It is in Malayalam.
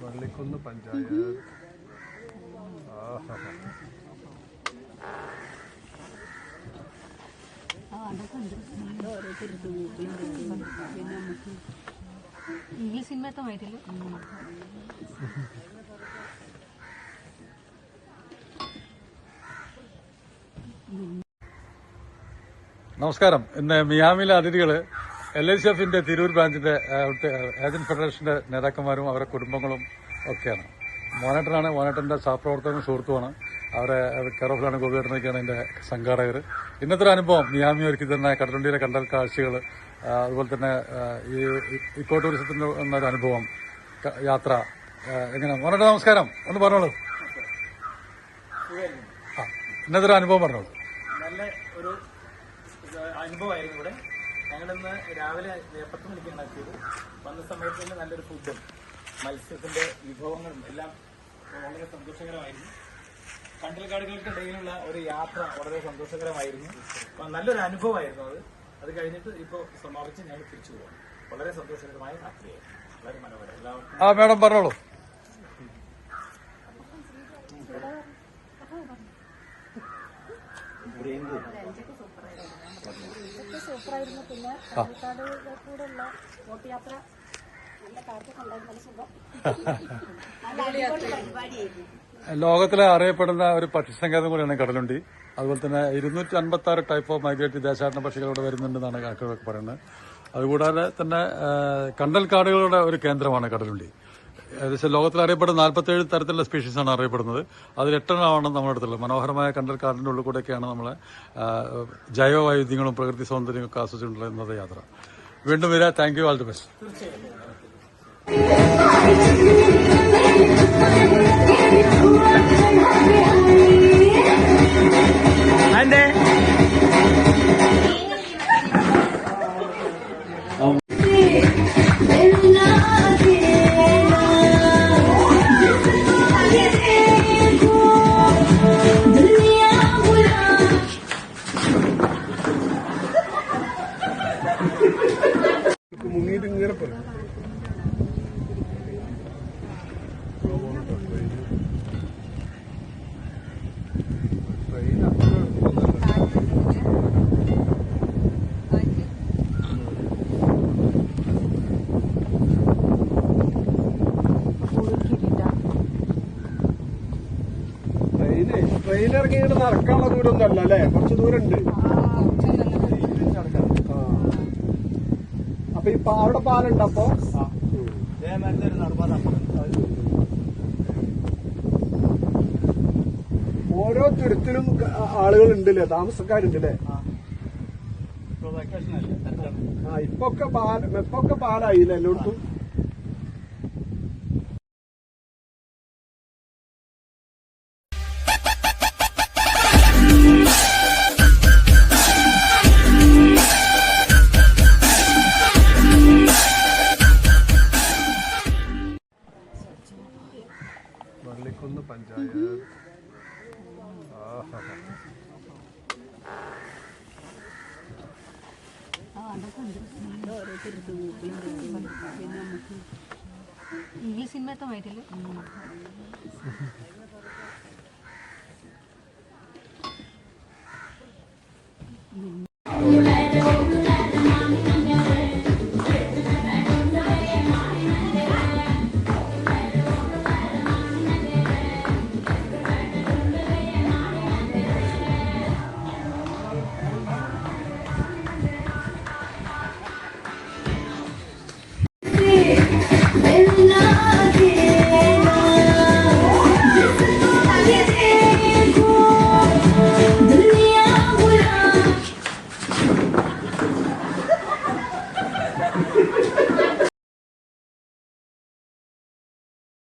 വള്ളിക്കുന്ന് പഞ്ചായത്ത്. ഇംഗ്ലീഷ് സിനിമത്തെ മാറ്റില്ല. നമസ്കാരം. ഇന്ന് മിയാമിയിലെ അതിഥികള് LICFന്റെ തിരൂർ ബ്രാഞ്ചിന്റെ ഏജന്റ് ഫെഡറേഷന്റെ നേതാക്കന്മാരും അവരുടെ കുടുംബങ്ങളും ഒക്കെയാണ്. മോനേട്ടനാണ്, മോനേട്ടന്റെ സഹപ്രവർത്തകനും സുഹൃത്തുമാണ്. അവരെ കെയർഓഫിലാണ് ഗോപിയേട്ടനൊക്കെയാണ് എന്റെ സംഘാടകർ. ഇന്നത്തെ ഒരു അനുഭവം മിയാമി ഒരുക്കി തന്നെ കടലുണ്ടിയിലെ കണ്ടൽ കാഴ്ചകൾ, അതുപോലെ തന്നെ ഈ ഇക്കോ ടൂറിസത്തിന്റെ എന്നൊരു അനുഭവം, യാത്ര എങ്ങനെ. മോനേട്ട നമസ്കാരം, ഒന്ന് പറഞ്ഞോളൂ. ഇന്നത്തെ ഒരു അനുഭവം പറഞ്ഞോളൂ. നല്ല ഒരു അനുഭവമായിരുന്നു ഇവിടെ. ഞങ്ങളിന്ന് രാവിലെ 10 മണിക്കാണ് എത്തിയത്. വന്ന സമയത്ത് തന്നെ നല്ലൊരു ഫുഡും മത്സ്യത്തിന്റെ വിഭവങ്ങളും എല്ലാം വളരെ സന്തോഷകരമായിരുന്നു. കണ്ടൽക്കാടുകൾക്കിടയിലുള്ള ഒരു യാത്ര വളരെ സന്തോഷകരമായിരുന്നു. നല്ലൊരു അനുഭവമായിരുന്നു അത് കഴിഞ്ഞിട്ട് ഇപ്പോൾ സമാപിച്ച് ഞങ്ങൾ തിരിച്ചു പോകാം. വളരെ സന്തോഷകരമായ യാത്രയായിരുന്നു, വളരെ മനോഹരം. എല്ലാവർക്കും മേഡം പറഞ്ഞോളൂ. സൂപ്പറായിരുന്നു. പിന്നെ പാലക്കാട് കൂടെയുള്ള ബോട്ട് യാത്ര നല്ല കാറ്റൊക്കെ ഉണ്ടായിരുന്നു, നല്ല സുഖം, നല്ല അടിപൊളി പരിപാടിയായിരുന്നു. ലോകത്തിലെ അറിയപ്പെടുന്ന ഒരു പക്ഷിസങ്കേതം കൂടിയാണ് കടലുണ്ടി. അതുപോലെ തന്നെ 256 ടൈപ്പ് ഓഫ് മൈഗ്രേറ്ററി ദേശാടന പക്ഷികൾ ഇവിടെ വരുന്നുണ്ടെന്നാണ് കണക്കുകളൊക്കെ പറയുന്നത്. അതുകൂടാതെ തന്നെ കണ്ടൽ കാടുകളുടെ ഒരു കേന്ദ്രമാണ് കടലുണ്ടി. ഏകദേശം ലോകത്തിൽ അറിയപ്പെടുന്ന 47 തരത്തിലുള്ള സ്പീഷീസാണ് അറിയപ്പെടുന്നത്. അതിൽ 8 നമ്മുടെ അടുത്തുള്ളത്. മനോഹരമായ കണ്ടൽ കാടിന്റെ ഉള്ളിൽ കൂടെയൊക്കെയാണ് നമ്മളെ ജൈവ വൈവിധ്യങ്ങളും പ്രകൃതി സൗന്ദര്യവും ഒക്കെ ആസ്വദിച്ചിട്ടുള്ള ഇന്നത്തെ യാത്ര. വീണ്ടും വരിക. Thank you, all the best. മുങ്ങിയിട്ട് ഇങ്ങനെ പറയും. ട്രെയിൻ ഇറങ്ങി ഇങ്ങനെ നടക്കാനുള്ള ദൂരമൊന്നും അല്ല അല്ലേ, കുറച്ച് ദൂരമുണ്ട്. അപ്പൊ ഈ അവിടെ പാലുണ്ട്. അപ്പൊ ഓരോ തുരുത്തിലും ആളുകളുണ്ടല്ലേ, താമസക്കാരുണ്ടല്ലേ. ഇപ്പൊക്കെ പാലായില്ലേ എല്ലായിടത്തും. വള്ളിക്കുന്ന് പഞ്ചായത്ത്. ഇംഗ്ലീഷ് സിനിമത്തെ മാറ്റില്ല.